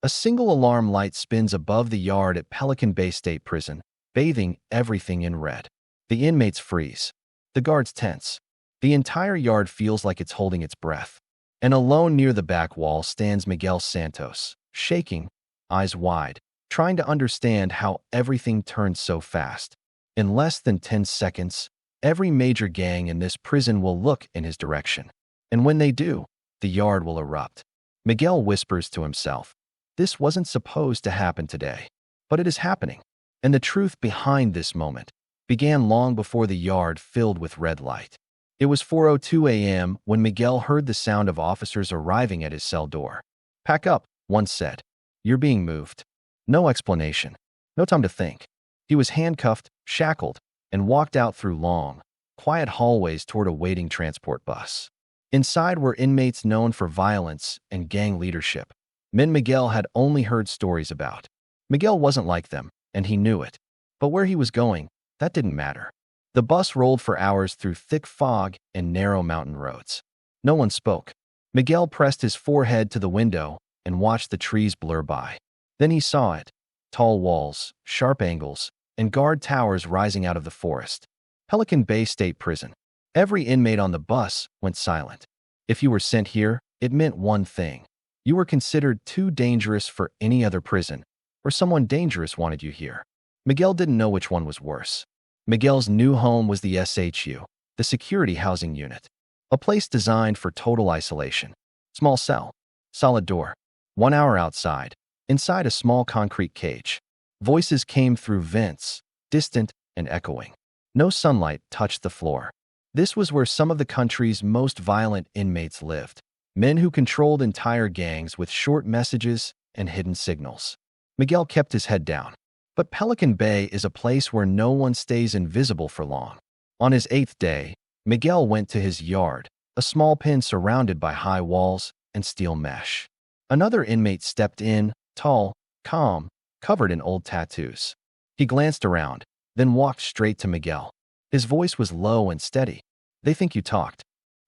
A single alarm light spins above the yard at Pelican Bay State Prison, bathing everything in red. The inmates freeze. The guards tense. The entire yard feels like it's holding its breath. And alone near the back wall stands Miguel Santos, shaking, eyes wide, trying to understand how everything turned so fast. In less than 10 seconds, every major gang in this prison will look in his direction. And when they do, the yard will erupt. Miguel whispers to himself, "This wasn't supposed to happen today, but it is happening." And the truth behind this moment began long before the yard filled with red light. It was 4:02 a.m. when Miguel heard the sound of officers arriving at his cell door. "Pack up," one said. "You're being moved." No explanation. No time to think. He was handcuffed, shackled, and walked out through long, quiet hallways toward a waiting transport bus. Inside were inmates known for violence and gang leadership, men Miguel had only heard stories about. Miguel wasn't like them, and he knew it. But where he was going, that didn't matter. The bus rolled for hours through thick fog and narrow mountain roads. No one spoke. Miguel pressed his forehead to the window and watched the trees blur by. Then he saw it. Tall walls, sharp angles, and guard towers rising out of the forest. Pelican Bay State Prison. Every inmate on the bus went silent. If you were sent here, it meant one thing. You were considered too dangerous for any other prison, or someone dangerous wanted you here. Miguel didn't know which one was worse. Miguel's new home was the SHU, the security housing unit, a place designed for total isolation. Small cell, solid door, 1 hour outside, inside a small concrete cage. Voices came through vents, distant and echoing. No sunlight touched the floor. This was where some of the country's most violent inmates lived, men who controlled entire gangs with short messages and hidden signals. Miguel kept his head down. But Pelican Bay is a place where no one stays invisible for long. On his 8th day, Miguel went to his yard, a small pen surrounded by high walls and steel mesh. Another inmate stepped in, tall, calm, covered in old tattoos. He glanced around, then walked straight to Miguel. His voice was low and steady. "They think you talked."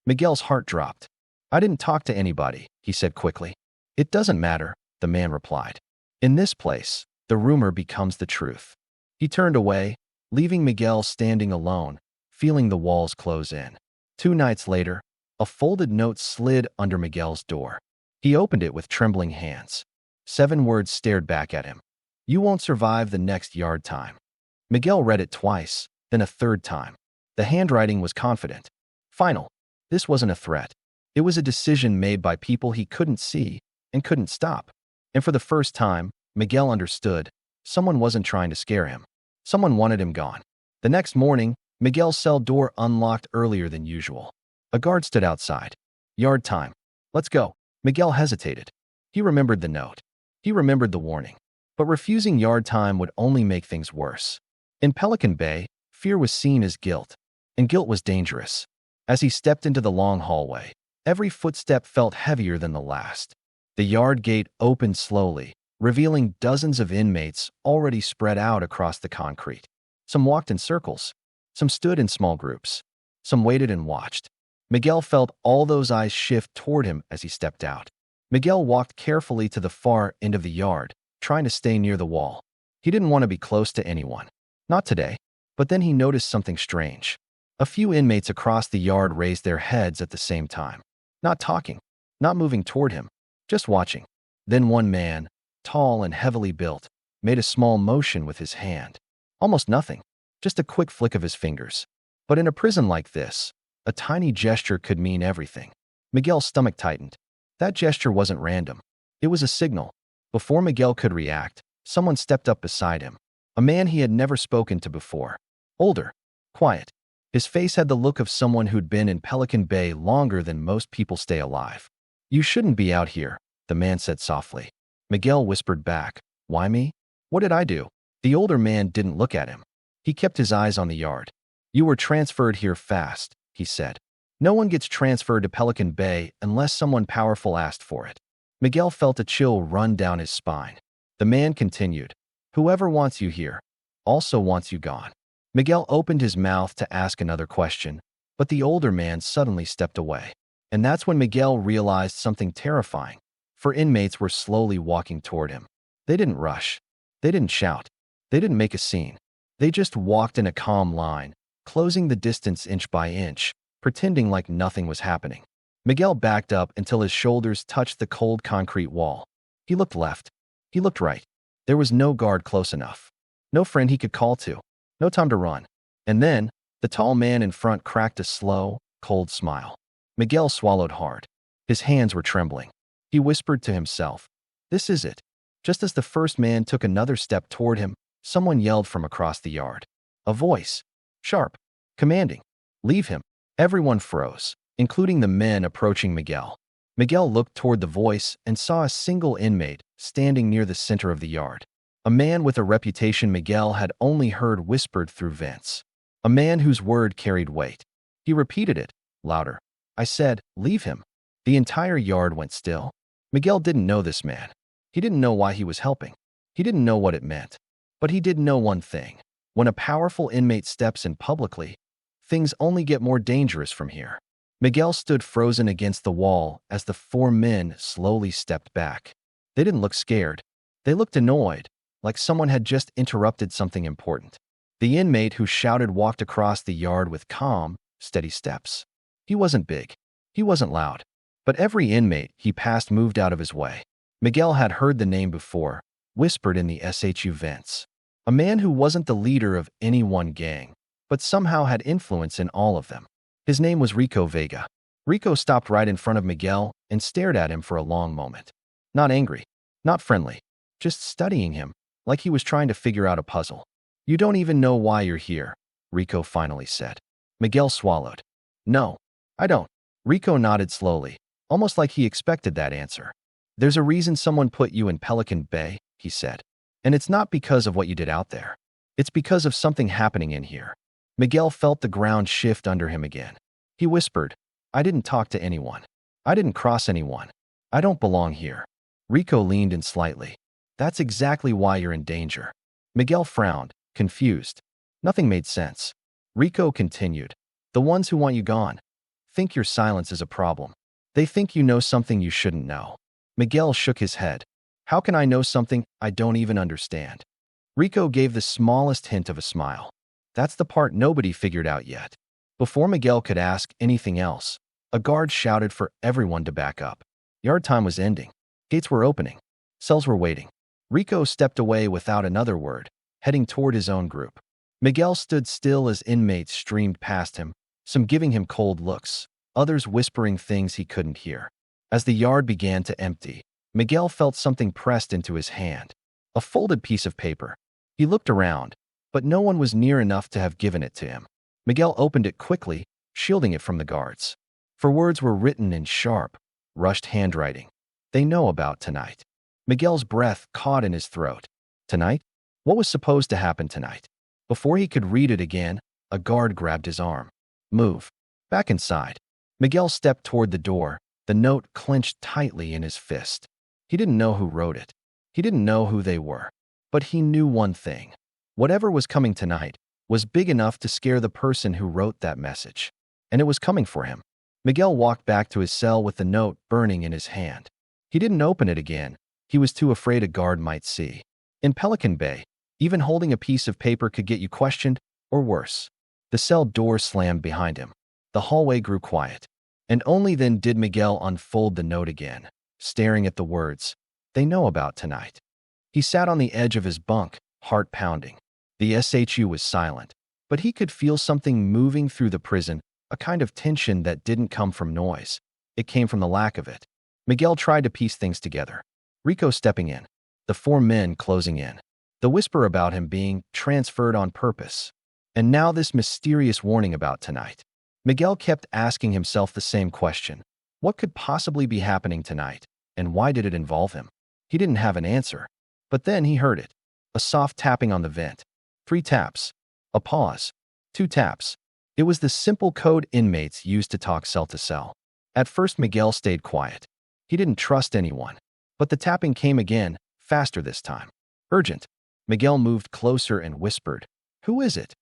Miguel's heart dropped. "I didn't talk to anybody," he said quickly. "It doesn't matter," the man replied. "In this place, the rumor becomes the truth." He turned away, leaving Miguel standing alone, feeling the walls close in. 2 nights later, a folded note slid under Miguel's door. He opened it with trembling hands. 7 words stared back at him. "You won't survive the next yard time." Miguel read it twice, then a third time. The handwriting was confident. Final. This wasn't a threat. It was a decision made by people he couldn't see and couldn't stop. And for the first time, Miguel understood. Someone wasn't trying to scare him. Someone wanted him gone. The next morning, Miguel's cell door unlocked earlier than usual. A guard stood outside. "Yard time. Let's go." Miguel hesitated. He remembered the note. He remembered the warning. But refusing yard time would only make things worse. In Pelican Bay, fear was seen as guilt, and guilt was dangerous. As he stepped into the long hallway, every footstep felt heavier than the last. The yard gate opened slowly, revealing dozens of inmates already spread out across the concrete. Some walked in circles. Some stood in small groups. Some waited and watched. Miguel felt all those eyes shift toward him as he stepped out. Miguel walked carefully to the far end of the yard, trying to stay near the wall. He didn't want to be close to anyone. Not today. But then he noticed something strange. A few inmates across the yard raised their heads at the same time. Not talking, not moving toward him, just watching. Then one man, tall and heavily built, made a small motion with his hand. Almost nothing, just a quick flick of his fingers. But in a prison like this, a tiny gesture could mean everything. Miguel's stomach tightened. That gesture wasn't random. It was a signal. Before Miguel could react, someone stepped up beside him. A man he had never spoken to before. Older, quiet. His face had the look of someone who'd been in Pelican Bay longer than most people stay alive. "You shouldn't be out here," the man said softly. Miguel whispered back, "Why me? What did I do?" The older man didn't look at him. He kept his eyes on the yard. "You were transferred here fast," he said. "No one gets transferred to Pelican Bay unless someone powerful asked for it." Miguel felt a chill run down his spine. The man continued, "Whoever wants you here also wants you gone." Miguel opened his mouth to ask another question, but the older man suddenly stepped away. And that's when Miguel realized something terrifying. Four inmates were slowly walking toward him. They didn't rush. They didn't shout. They didn't make a scene. They just walked in a calm line, closing the distance inch by inch, pretending like nothing was happening. Miguel backed up until his shoulders touched the cold concrete wall. He looked left. He looked right. There was no guard close enough. No friend he could call to. No time to run. And then, the tall man in front cracked a slow, cold smile. Miguel swallowed hard. His hands were trembling. He whispered to himself, "This is it." Just as the first man took another step toward him, someone yelled from across the yard. A voice. Sharp. Commanding. "Leave him." Everyone froze, including the men approaching Miguel. Miguel looked toward the voice and saw a single inmate standing near the center of the yard. A man with a reputation Miguel had only heard whispered through vents. A man whose word carried weight. He repeated it, louder. "I said, leave him." The entire yard went still. Miguel didn't know this man. He didn't know why he was helping. He didn't know what it meant. But he did know one thing. When a powerful inmate steps in publicly, things only get more dangerous from here. Miguel stood frozen against the wall as the four men slowly stepped back. They didn't look scared. They looked annoyed, like someone had just interrupted something important. The inmate who shouted walked across the yard with calm, steady steps. He wasn't big. He wasn't loud. But every inmate he passed moved out of his way. Miguel had heard the name before, whispered in the SHU vents. A man who wasn't the leader of any one gang, but somehow had influence in all of them. His name was Rico Vega. Rico stopped right in front of Miguel and stared at him for a long moment. Not angry, not friendly, just studying him, like he was trying to figure out a puzzle. "You don't even know why you're here," Rico finally said. Miguel swallowed. "No, I don't." Rico nodded slowly, almost like he expected that answer. "There's a reason someone put you in Pelican Bay," he said. "And it's not because of what you did out there. It's because of something happening in here." Miguel felt the ground shift under him again. He whispered, "I didn't talk to anyone. I didn't cross anyone. I don't belong here." Rico leaned in slightly. "That's exactly why you're in danger." Miguel frowned, confused. Nothing made sense. Rico continued, "The ones who want you gone think your silence is a problem. They think you know something you shouldn't know." Miguel shook his head. "How can I know something I don't even understand?" Rico gave the smallest hint of a smile. "That's the part nobody figured out yet." Before Miguel could ask anything else, a guard shouted for everyone to back up. Yard time was ending. Gates were opening. Cells were waiting. Rico stepped away without another word, heading toward his own group. Miguel stood still as inmates streamed past him, some giving him cold looks, others whispering things he couldn't hear. As the yard began to empty, Miguel felt something pressed into his hand. A folded piece of paper. He looked around, but no one was near enough to have given it to him. Miguel opened it quickly, shielding it from the guards. For words were written in sharp, rushed handwriting. "They know about tonight." Miguel's breath caught in his throat. Tonight? What was supposed to happen tonight? Before he could read it again, a guard grabbed his arm. "Move. Back inside." Miguel stepped toward the door, the note clenched tightly in his fist. He didn't know who wrote it. He didn't know who they were. But he knew one thing. Whatever was coming tonight was big enough to scare the person who wrote that message. And it was coming for him. Miguel walked back to his cell with the note burning in his hand. He didn't open it again. He was too afraid a guard might see. In Pelican Bay, even holding a piece of paper could get you questioned, or worse. The cell door slammed behind him. The hallway grew quiet. And only then did Miguel unfold the note again, staring at the words, "They know about tonight." He sat on the edge of his bunk, heart pounding. The SHU was silent, but he could feel something moving through the prison, a kind of tension that didn't come from noise. It came from the lack of it. Miguel tried to piece things together. Rico stepping in. The four men closing in. The whisper about him being transferred on purpose. And now this mysterious warning about tonight. Miguel kept asking himself the same question. What could possibly be happening tonight, and why did it involve him? He didn't have an answer. But then he heard it. A soft tapping on the vent. 3 taps. A pause. 2 taps. It was the simple code inmates used to talk cell to cell. At first Miguel stayed quiet. He didn't trust anyone. But the tapping came again, faster this time. Urgent. Miguel moved closer and whispered, "Who is it?"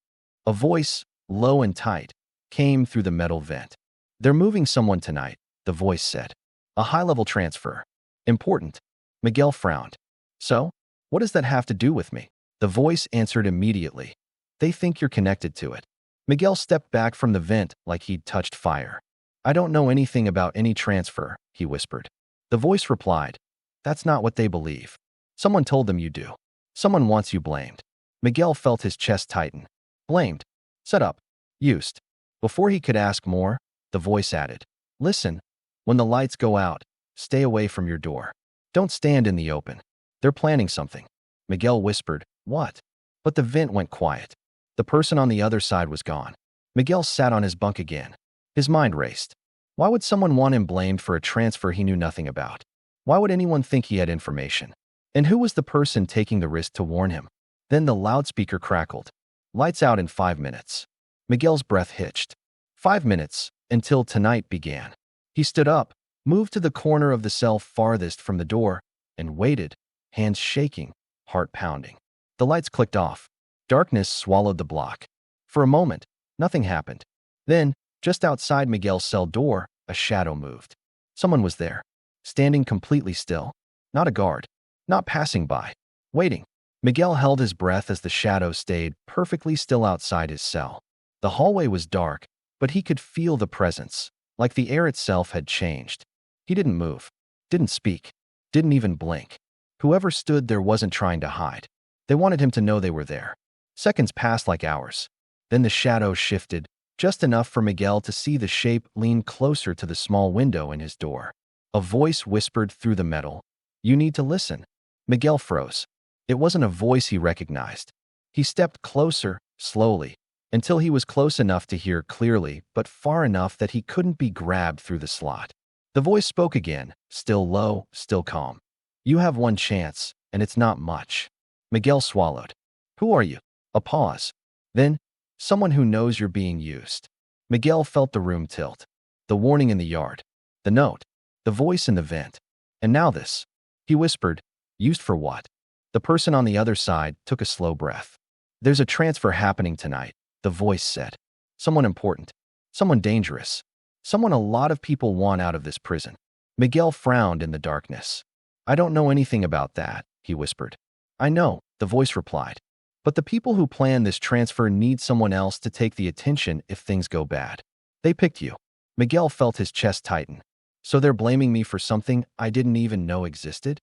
A voice, low and tight, came through the metal vent. "They're moving someone tonight," the voice said. "A high-level transfer. Important. Miguel frowned. So, what does that have to do with me? The voice answered immediately. They think you're connected to it. Miguel stepped back from the vent like he'd touched fire. I don't know anything about any transfer, he whispered. The voice replied, that's not what they believe. Someone told them you do. Someone wants you blamed. Miguel felt his chest tighten. Blamed. Set up. Used. Before he could ask more, the voice added, listen, when the lights go out, stay away from your door. Don't stand in the open. They're planning something. Miguel whispered, what? But the vent went quiet. The person on the other side was gone. Miguel sat on his bunk again. His mind raced. Why would someone want him blamed for a transfer he knew nothing about? Why would anyone think he had information? And who was the person taking the risk to warn him? Then the loudspeaker crackled. Lights out in 5 minutes. Miguel's breath hitched. 5 minutes, until tonight began. He stood up, moved to the corner of the cell farthest from the door, and waited, hands shaking, heart pounding. The lights clicked off. Darkness swallowed the block. For a moment, nothing happened. Then, just outside Miguel's cell door, a shadow moved. Someone was there, standing completely still. Not a guard, not passing by, waiting. Miguel held his breath as the shadow stayed perfectly still outside his cell. The hallway was dark, but he could feel the presence, like the air itself had changed. He didn't move, didn't speak, didn't even blink. Whoever stood there wasn't trying to hide. They wanted him to know they were there. Seconds passed like hours. Then the shadow shifted, just enough for Miguel to see the shape lean closer to the small window in his door. A voice whispered through the metal, you need to listen. Miguel froze. It wasn't a voice he recognized. He stepped closer, slowly, until he was close enough to hear clearly, but far enough that he couldn't be grabbed through the slot. The voice spoke again, still low, still calm. You have one chance, and it's not much. Miguel swallowed. Who are you? A pause. Then, someone who knows you're being used. Miguel felt the room tilt. The warning in the yard. The note. The voice in the vent. And now this. He whispered, used for what? The person on the other side took a slow breath. There's a transfer happening tonight, the voice said. Someone important. Someone dangerous. Someone a lot of people want out of this prison. Miguel frowned in the darkness. I don't know anything about that, he whispered. I know, the voice replied. But the people who plan this transfer need someone else to take the attention if things go bad. They picked you. Miguel felt his chest tighten. So they're blaming me for something I didn't even know existed?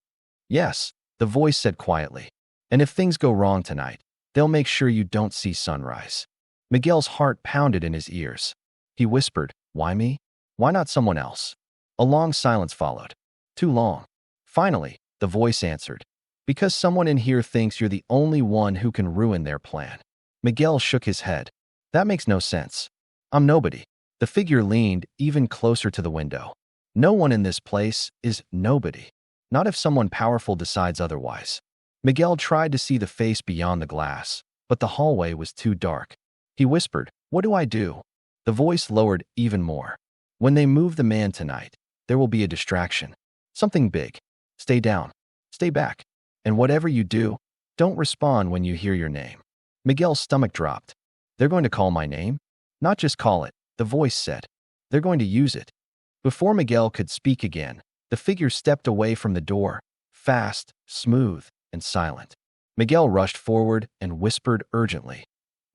Yes, the voice said quietly. And if things go wrong tonight, they'll make sure you don't see sunrise. Miguel's heart pounded in his ears. He whispered, why me? Why not someone else? A long silence followed. Too long. Finally, the voice answered. Because someone in here thinks you're the only one who can ruin their plan. Miguel shook his head. That makes no sense. I'm nobody. The figure leaned even closer to the window. No one in this place is nobody. Not if someone powerful decides otherwise. Miguel tried to see the face beyond the glass, but the hallway was too dark. He whispered, what do I do? The voice lowered even more. When they move the man tonight, there will be a distraction. Something big. Stay down. Stay back. And whatever you do, don't respond when you hear your name. Miguel's stomach dropped. They're going to call my name? Not just call it, the voice said. They're going to use it. Before Miguel could speak again, the figure stepped away from the door, fast, smooth, and silent. Miguel rushed forward and whispered urgently,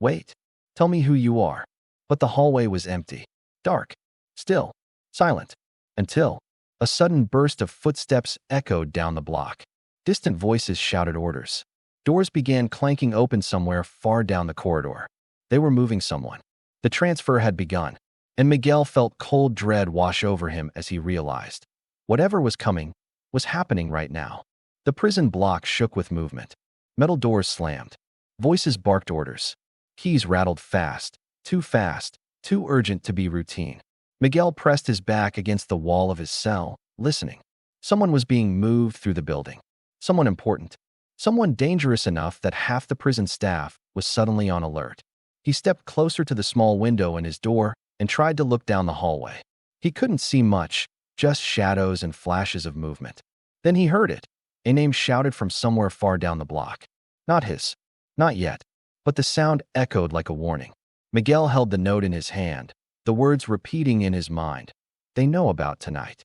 wait, tell me who you are. But the hallway was empty, dark, still, silent, until a sudden burst of footsteps echoed down the block. Distant voices shouted orders. Doors began clanking open somewhere far down the corridor. They were moving someone. The transfer had begun, and Miguel felt cold dread wash over him as he realized. Whatever was coming was happening right now. The prison block shook with movement. Metal doors slammed. Voices barked orders. Keys rattled fast, too urgent to be routine. Miguel pressed his back against the wall of his cell, listening. Someone was being moved through the building. Someone important. Someone dangerous enough that half the prison staff was suddenly on alert. He stepped closer to the small window in his door and tried to look down the hallway. He couldn't see much, just shadows and flashes of movement. Then he heard it. A name shouted from somewhere far down the block. Not his. Not yet. But the sound echoed like a warning. Miguel held the note in his hand, the words repeating in his mind. They know about tonight.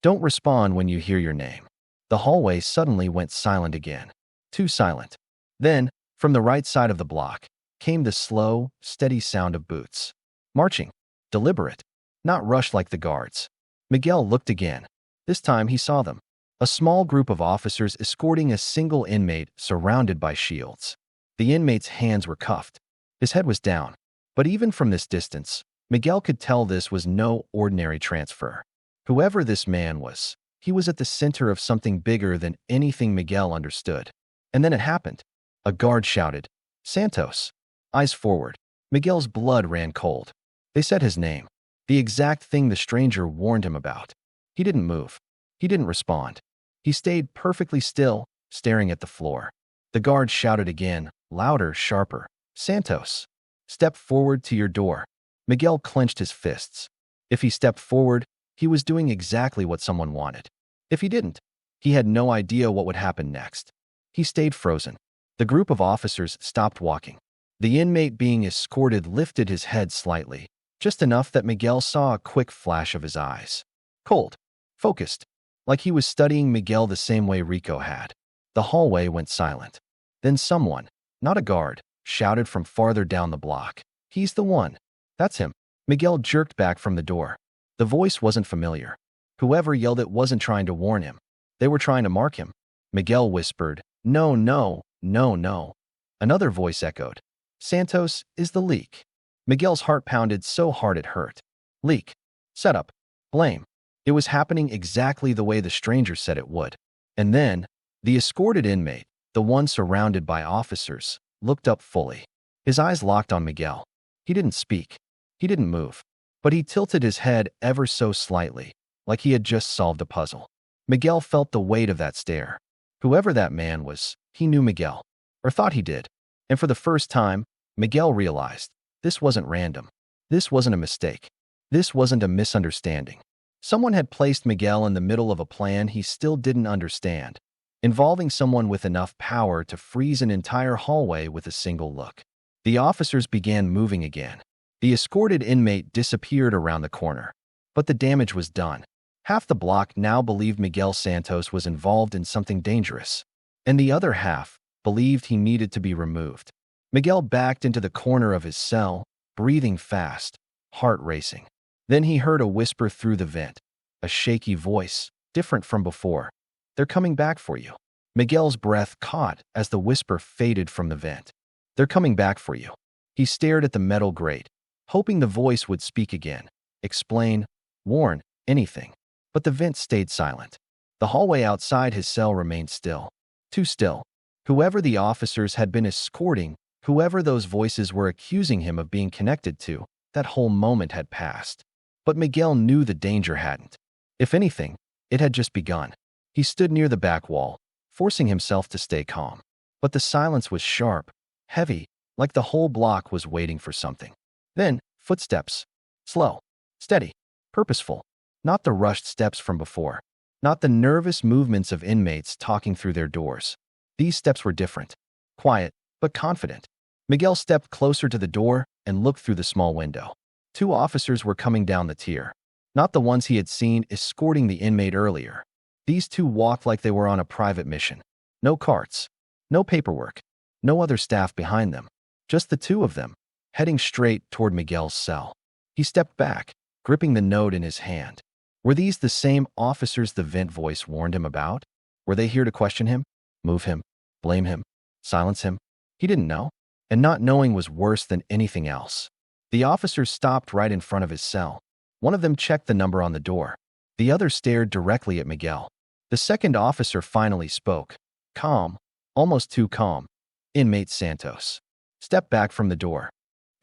Don't respond when you hear your name. The hallway suddenly went silent again. Too silent. Then, from the right side of the block, came the slow, steady sound of boots. Marching. Deliberate. Not rushed like the guards. Miguel looked again. This time he saw them. A small group of officers escorting a single inmate surrounded by shields. The inmate's hands were cuffed. His head was down. But even from this distance, Miguel could tell this was no ordinary transfer. Whoever this man was, he was at the center of something bigger than anything Miguel understood. And then it happened. A guard shouted, "Santos!" Eyes forward. Miguel's blood ran cold. They said his name. The exact thing the stranger warned him about. He didn't move. He didn't respond. He stayed perfectly still, staring at the floor. The guard shouted again, louder, sharper, "Santos! Step forward to your door." Miguel clenched his fists. If he stepped forward, he was doing exactly what someone wanted. If he didn't, he had no idea what would happen next. He stayed frozen. The group of officers stopped walking. The inmate being escorted lifted his head slightly, just enough that Miguel saw a quick flash of his eyes. Cold. Focused. Like he was studying Miguel the same way Rico had. The hallway went silent. Then someone, not a guard, shouted from farther down the block, "He's the one. That's him." Miguel jerked back from the door. The voice wasn't familiar. Whoever yelled it wasn't trying to warn him. They were trying to mark him. Miguel whispered, "No, no, no, no." Another voice echoed, "Santos is the leak." Miguel's heart pounded so hard it hurt. Leak. Setup. Blame. It was happening exactly the way the stranger said it would. And then, the escorted inmate, the one surrounded by officers, looked up fully. His eyes locked on Miguel. He didn't speak. He didn't move. But he tilted his head ever so slightly, like he had just solved a puzzle. Miguel felt the weight of that stare. Whoever that man was, he knew Miguel. Or thought he did. And for the first time, Miguel realized, this wasn't random. This wasn't a mistake. This wasn't a misunderstanding. Someone had placed Miguel in the middle of a plan he still didn't understand, involving someone with enough power to freeze an entire hallway with a single look. The officers began moving again. The escorted inmate disappeared around the corner. But the damage was done. Half the block now believed Miguel Santos was involved in something dangerous, and the other half believed he needed to be removed. Miguel backed into the corner of his cell, breathing fast, heart racing. Then he heard a whisper through the vent, a shaky voice, different from before. "They're coming back for you." Miguel's breath caught as the whisper faded from the vent. "They're coming back for you." He stared at the metal grate, hoping the voice would speak again, explain, warn, anything. But the vent stayed silent. The hallway outside his cell remained still. Too still. Whoever the officers had been escorting, whoever those voices were accusing him of being connected to, that whole moment had passed. But Miguel knew the danger hadn't. If anything, it had just begun. He stood near the back wall, forcing himself to stay calm. But the silence was sharp, heavy, like the whole block was waiting for something. Then, footsteps. Slow, steady, purposeful. Not the rushed steps from before. Not the nervous movements of inmates talking through their doors. These steps were different. Quiet, but confident. Miguel stepped closer to the door and looked through the small window. 2 officers were coming down the tier. Not the ones he had seen escorting the inmate earlier. These 2 walked like they were on a private mission. No carts. No paperwork. No other staff behind them. Just the 2 of them, heading straight toward Miguel's cell. He stepped back, gripping the note in his hand. Were these the same officers the vent voice warned him about? Were they here to question him? Move him? Blame him? Silence him? He didn't know. And not knowing was worse than anything else. The officers stopped right in front of his cell. One of them checked the number on the door. The other stared directly at Miguel. The second officer finally spoke. Calm, almost too calm. "Inmate Santos. Step back from the door."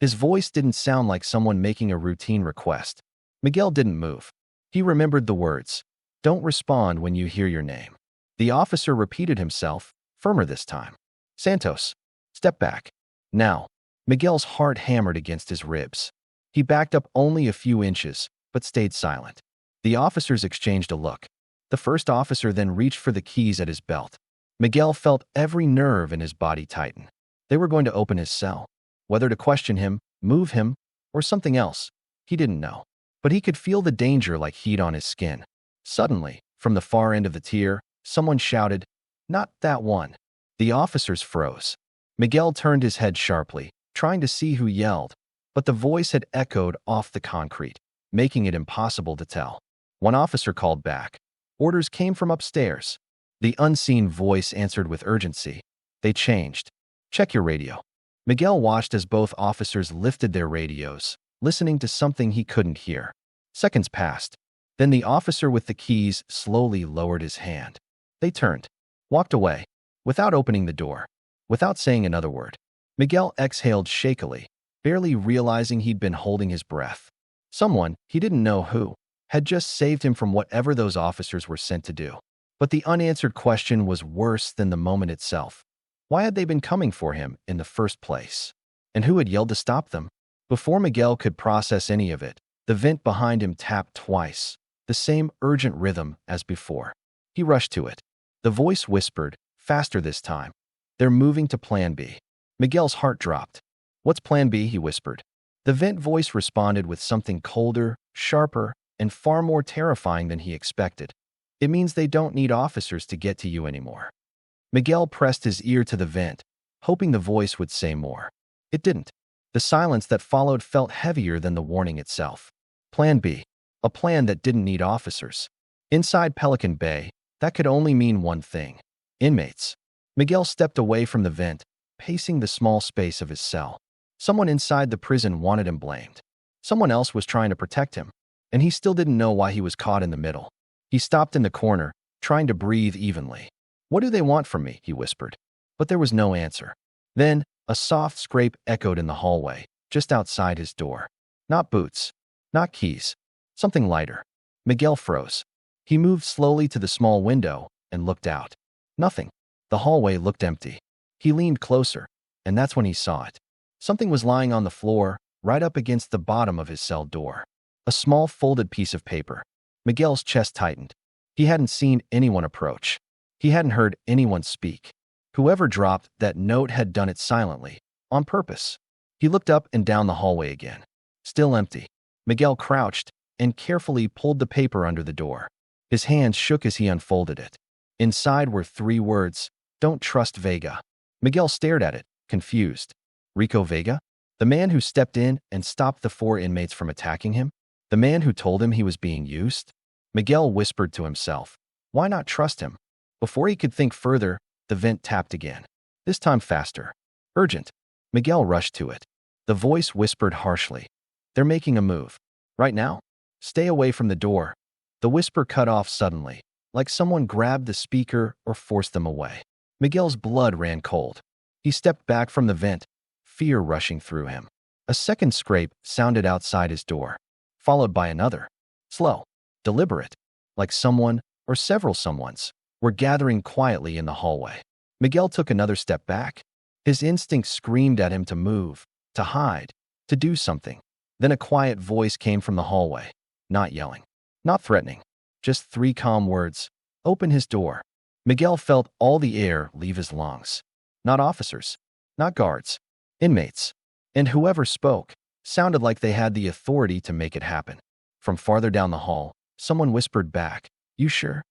His voice didn't sound like someone making a routine request. Miguel didn't move. He remembered the words. "Don't respond when you hear your name." The officer repeated himself, firmer this time. "Santos. Step back. Now." Miguel's heart hammered against his ribs. He backed up only a few inches, but stayed silent. The officers exchanged a look. The first officer then reached for the keys at his belt. Miguel felt every nerve in his body tighten. They were going to open his cell. Whether to question him, move him, or something else, he didn't know. But he could feel the danger like heat on his skin. Suddenly, from the far end of the tier, Someone shouted, "Not that one." The officers froze. Miguel turned his head sharply, trying to see who yelled, but the voice had echoed off the concrete, making it impossible to tell. One officer called back. Orders came from upstairs. The unseen voice answered with urgency. They changed. "Check your radio." Miguel watched as both officers lifted their radios, listening to something he couldn't hear. Seconds passed. Then the officer with the keys slowly lowered his hand. They turned, walked away, without opening the door, without saying another word. Miguel exhaled shakily, barely realizing he'd been holding his breath. Someone, he didn't know who, had just saved him from whatever those officers were sent to do. But the unanswered question was worse than the moment itself. Why had they been coming for him in the first place? And who had yelled to stop them? Before Miguel could process any of it, the vent behind him tapped twice, the same urgent rhythm as before. He rushed to it. The voice whispered, faster this time. "They're moving to Plan B." Miguel's heart dropped. "What's Plan B?" he whispered. The vent voice responded with something colder, sharper, and far more terrifying than he expected. "It means they don't need officers to get to you anymore." Miguel pressed his ear to the vent, hoping the voice would say more. It didn't. The silence that followed felt heavier than the warning itself. Plan B. A plan that didn't need officers. Inside Pelican Bay, that could only mean one thing. Inmates. Miguel stepped away from the vent, pacing the small space of his cell. Someone inside the prison wanted him blamed. Someone else was trying to protect him, and he still didn't know why he was caught in the middle. He stopped in the corner, trying to breathe evenly. "What do they want from me?" he whispered. But there was no answer. Then, a soft scrape echoed in the hallway, just outside his door. Not boots. Not keys. Something lighter. Miguel froze. He moved slowly to the small window and looked out. Nothing. The hallway looked empty. He leaned closer, and that's when he saw it. Something was lying on the floor, right up against the bottom of his cell door. A small folded piece of paper. Miguel's chest tightened. He hadn't seen anyone approach. He hadn't heard anyone speak. Whoever dropped that note had done it silently, on purpose. He looked up and down the hallway again. Still empty. Miguel crouched and carefully pulled the paper under the door. His hands shook as he unfolded it. Inside were 3 words, "Don't trust Vega." Miguel stared at it, confused. Rico Vega? The man who stepped in and stopped the 4 inmates from attacking him? The man who told him he was being used? Miguel whispered to himself. Why not trust him? Before he could think further, the vent tapped again. This time faster. Urgent. Miguel rushed to it. The voice whispered harshly. "They're making a move. Right now? Stay away from the door." The whisper cut off suddenly, like someone grabbed the speaker or forced them away. Miguel's blood ran cold. He stepped back from the vent, fear rushing through him. A second scrape sounded outside his door, followed by another. Slow, deliberate, like someone, or several someones, were gathering quietly in the hallway. Miguel took another step back. His instinct screamed at him to move, to hide, to do something. Then a quiet voice came from the hallway, not yelling, not threatening, just 3 calm words. "Open his door." Miguel felt all the air leave his lungs. Not officers, not guards, inmates. And whoever spoke sounded like they had the authority to make it happen. From farther down the hall, someone whispered back, "You sure?"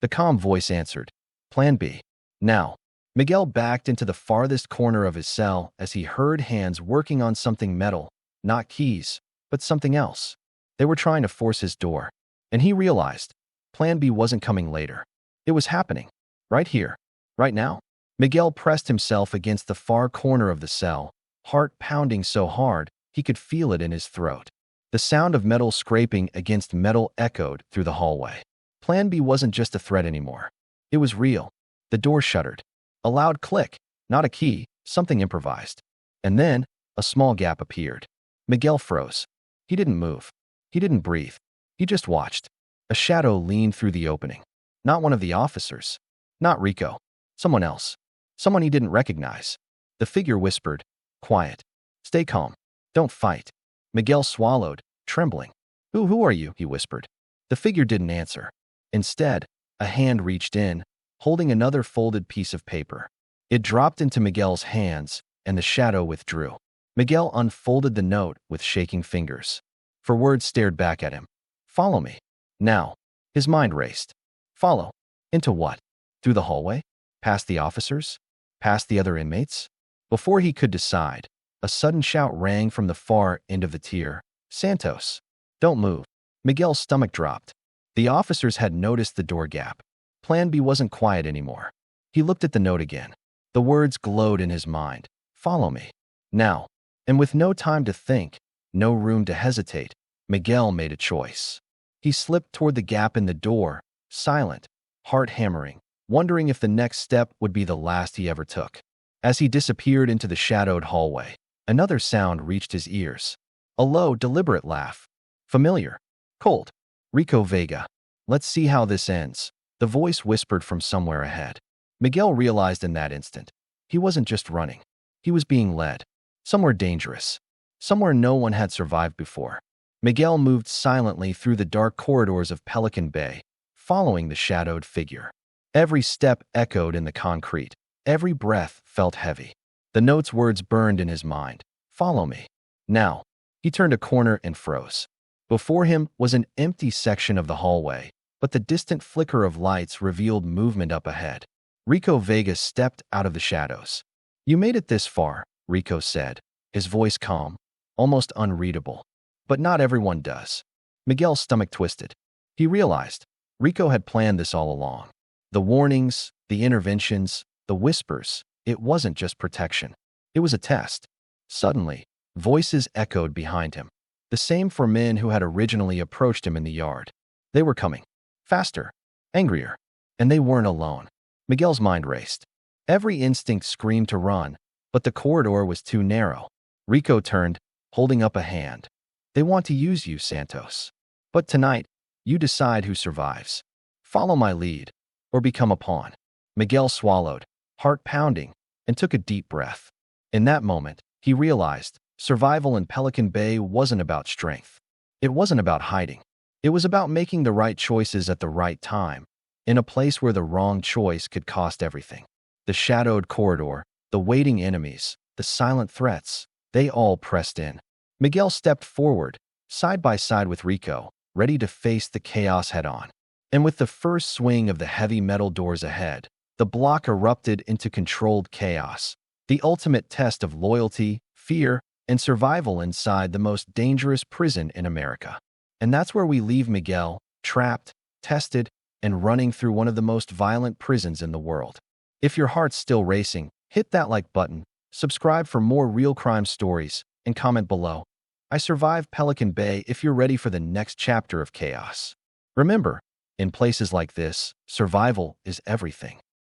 The calm voice answered, "Plan B." Now, Miguel backed into the farthest corner of his cell as he heard hands working on something metal, not keys, but something else. They were trying to force his door, and he realized Plan B wasn't coming later. It was happening, right here, right now. Miguel pressed himself against the far corner of the cell, heart pounding so hard he could feel it in his throat. The sound of metal scraping against metal echoed through the hallway. Plan B wasn't just a threat anymore. It was real. The door shuttered. A loud click, not a key, something improvised. And then, a small gap appeared. Miguel froze. He didn't move. He didn't breathe. He just watched. A shadow leaned through the opening. Not one of the officers. Not Rico. Someone else. Someone he didn't recognize. The figure whispered, "Quiet. Stay calm. Don't fight." Miguel swallowed, trembling. Who are you?" he whispered. The figure didn't answer. Instead, a hand reached in, holding another folded piece of paper. It dropped into Miguel's hands, and the shadow withdrew. Miguel unfolded the note with shaking fingers. 4 words stared back at him. "Follow me." Now, his mind raced. Follow? Into what? Through the hallway? Past the officers? Past the other inmates? Before he could decide, a sudden shout rang from the far end of the tier. Santos! Don't move. Miguel's stomach dropped. The officers had noticed the door gap. Plan B wasn't quiet anymore. He looked at the note again. The words glowed in his mind. Follow me. Now. And with no time to think, no room to hesitate, Miguel made a choice. He slipped toward the gap in the door, silent, heart hammering, wondering if the next step would be the last he ever took. As he disappeared into the shadowed hallway, another sound reached his ears. A low, deliberate laugh. Familiar. Cold. Rico Vega. Let's see how this ends, the voice whispered from somewhere ahead. Miguel realized in that instant. He wasn't just running. He was being led. Somewhere dangerous. Somewhere no one had survived before. Miguel moved silently through the dark corridors of Pelican Bay, following the shadowed figure. Every step echoed in the concrete. Every breath felt heavy. The note's words burned in his mind. Follow me. Now. He turned a corner and froze. Before him was an empty section of the hallway, but the distant flicker of lights revealed movement up ahead. Rico Vega stepped out of the shadows. You made it this far, Rico said, his voice calm, almost unreadable. But not everyone does. Miguel's stomach twisted. He realized Rico had planned this all along. The warnings, the interventions, the whispers, it wasn't just protection. It was a test. Suddenly, voices echoed behind him. The same for men who had originally approached him in the yard. They were coming. Faster. Angrier. And they weren't alone. Miguel's mind raced. Every instinct screamed to run, but the corridor was too narrow. Rico turned, holding up a hand. They want to use you, Santos. But tonight, you decide who survives. Follow my lead, or become a pawn. Miguel swallowed, heart pounding, and took a deep breath. In that moment, he realized survival in Pelican Bay wasn't about strength. It wasn't about hiding. It was about making the right choices at the right time, in a place where the wrong choice could cost everything. The shadowed corridor, the waiting enemies, the silent threats, they all pressed in. Miguel stepped forward, side by side with Rico, ready to face the chaos head-on. And with the first swing of the heavy metal doors ahead, the block erupted into controlled chaos, the ultimate test of loyalty, fear, and survival inside the most dangerous prison in America. And that's where we leave Miguel, trapped, tested, and running through one of the most violent prisons in the world. If your heart's still racing, hit that like button, subscribe for more real crime stories, and comment below. I survived Pelican Bay if you're ready for the next chapter of chaos. Remember, in places like this, survival is everything.